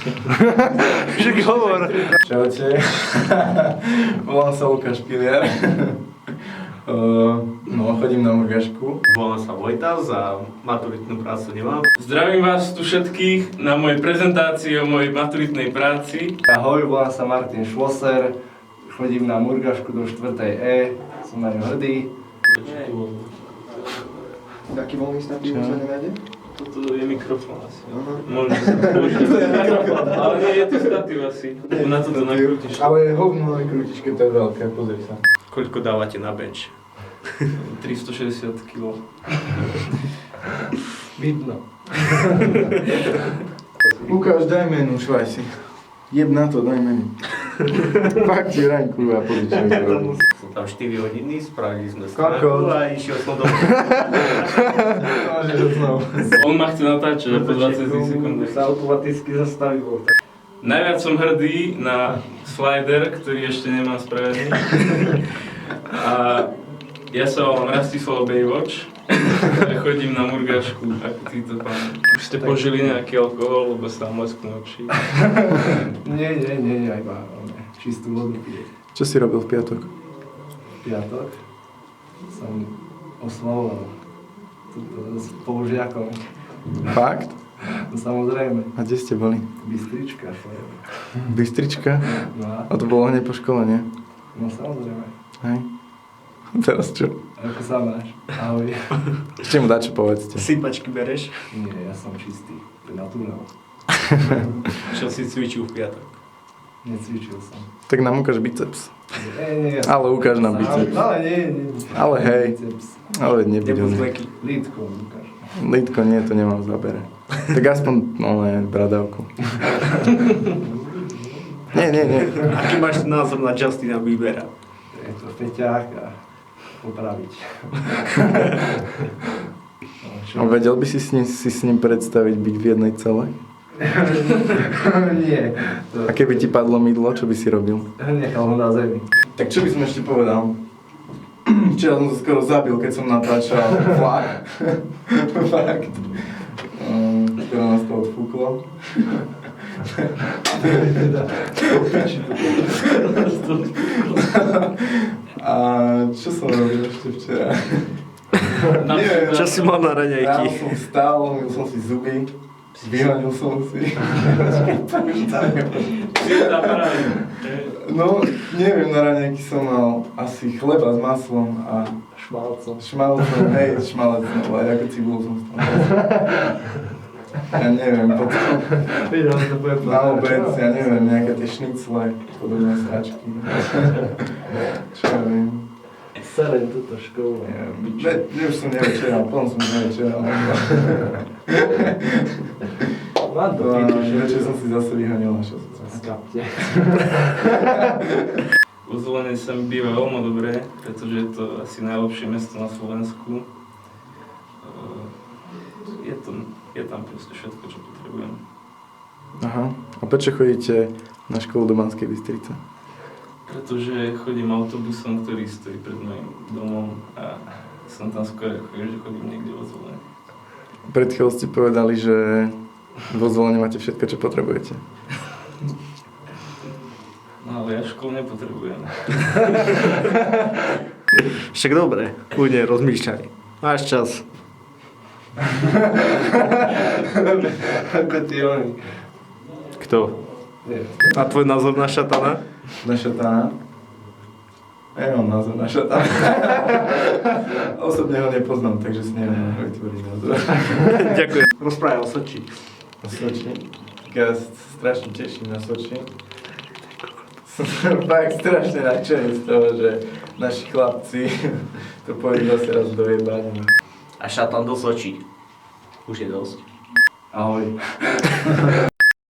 Však hovor. Čaute. Volám sa Lukáš Piliar. Chodím na Murgašku. Volám sa Vojta, za maturitnú prácu nemám. Zdravím vás tu všetkých na mojej prezentácii o mojej maturitnej práci. Ahoj, volám sa Martin Schlosser. Chodím na Murgašku do 4. E. Som na ňu hrdý. Taký voľný stav by sa nenájde? Toto je mikrofón asi. Môžem sa použiť. Ale nie, je to statív asi. Na toto nakrútiš. Ale hovno nakrútiš, keď to je veľké, pozri sa. Koľko dávate na bench? 360 kg. Vidno. Lukáš, daj menu, švaj si. Jeb na to, daj menu. Fakt ti raň, kurva, pozri, čo mi to robí. Som tam 4 hodiny, spravili sme Kokot. a išiel som domov. On ma chce natáčať po 20 sekundách. Sa automaticky zastavilo. Najviac som hrdý na slider, ktorý ešte nemám spravený. A ja sa volám Rastislav Baywatch. Chodím na Murgašku, ako títo páni. Už ste požili nejaký alkohol, lebo sa vám lesknú oči. Nie, iba čistú vodu pije. Čo si robil v piatok? V piatok som oslavoval s spolužiakom. Fakt? No samozrejme, A kde ste boli? Bystrička. Bystrička? No A to bolo hneď po škole, nie? no samozrejme. Hej? Teraz čo? Ako sa máš? Ahoj. Ešte mu dačo povedzte. Sypačky bereš? Nie, ja som čistý. To je naturál. Čo si cvičil v piatok? Necvičil som. Tak nám ukáž biceps. Nie. Ale ukáž nám biceps. Ale nie. Ale hej. Biceps. Ale nebudem. Lítko, Lukáš. Lítko nie, to nemám v zábere. Tak aspoň, bradavku. Nie. Aký máš názor na Justina Biebera? Je to feťák a popraviť. A vedel by si s ním predstaviť byť v jednej cele? Nie. A keby ti padlo mydlo, čo by si robil? Nechal ho na zemi. Tak čo by som ešte povedal? Včera som sa skoro zabil, keď som natáčal vlak. Fakt. Skoro nás to odfúklo. A čo som robil ešte včera? Neviem. Čo si mal na raňajky? Ráno som vstal, umyl som si zuby, vyhonil som si. No, neviem, na raňajky som mal asi chleba s maslom a šmalcom, hej, šmalec, no, aj ako cibulu som stal. Ja neviem, potom na obed, ja neviem, nejaké tie šnicle, podobné sračky. Čo ja viem. Sereň túto školu. Už som nevečeral, potom som nevečeral. Večer som si zase vyhonil a šiel som sa. Skapte. Uzvolenie sa mi býva veľmi dobré, pretože je to asi najlepšie mesto na Slovensku. Je tam proste všetko, čo potrebujem. Aha. A prečo chodíte na školu do Banskej Bystrice? Pretože chodím autobusom, ktorý stojí pred mojím domom a som tam skôr ako že chodím niekde vo Zvolenie. Pred chvíľou ste povedali, že vo Zvolenie máte všetko, čo potrebujete. No ale ja školu nepotrebujem. Však dobre, kľudne rozmýšľaj. Máš čas. Ako ty oni. Kto? A tvoj názor na šatana? Na šatána? Ja nemám názor na šatána. Osobne ho nepoznám, takže si neviem vytvoriť názor. Ďakujem. Rozprávaj o Soči. Na Soči? Ja strašne teším na Soči. Som fakt strašne nadšený z toho, že naši chlapci to pôjdu zase raz do jebania. A šatan do Soči. Už je dosť. Ahoj.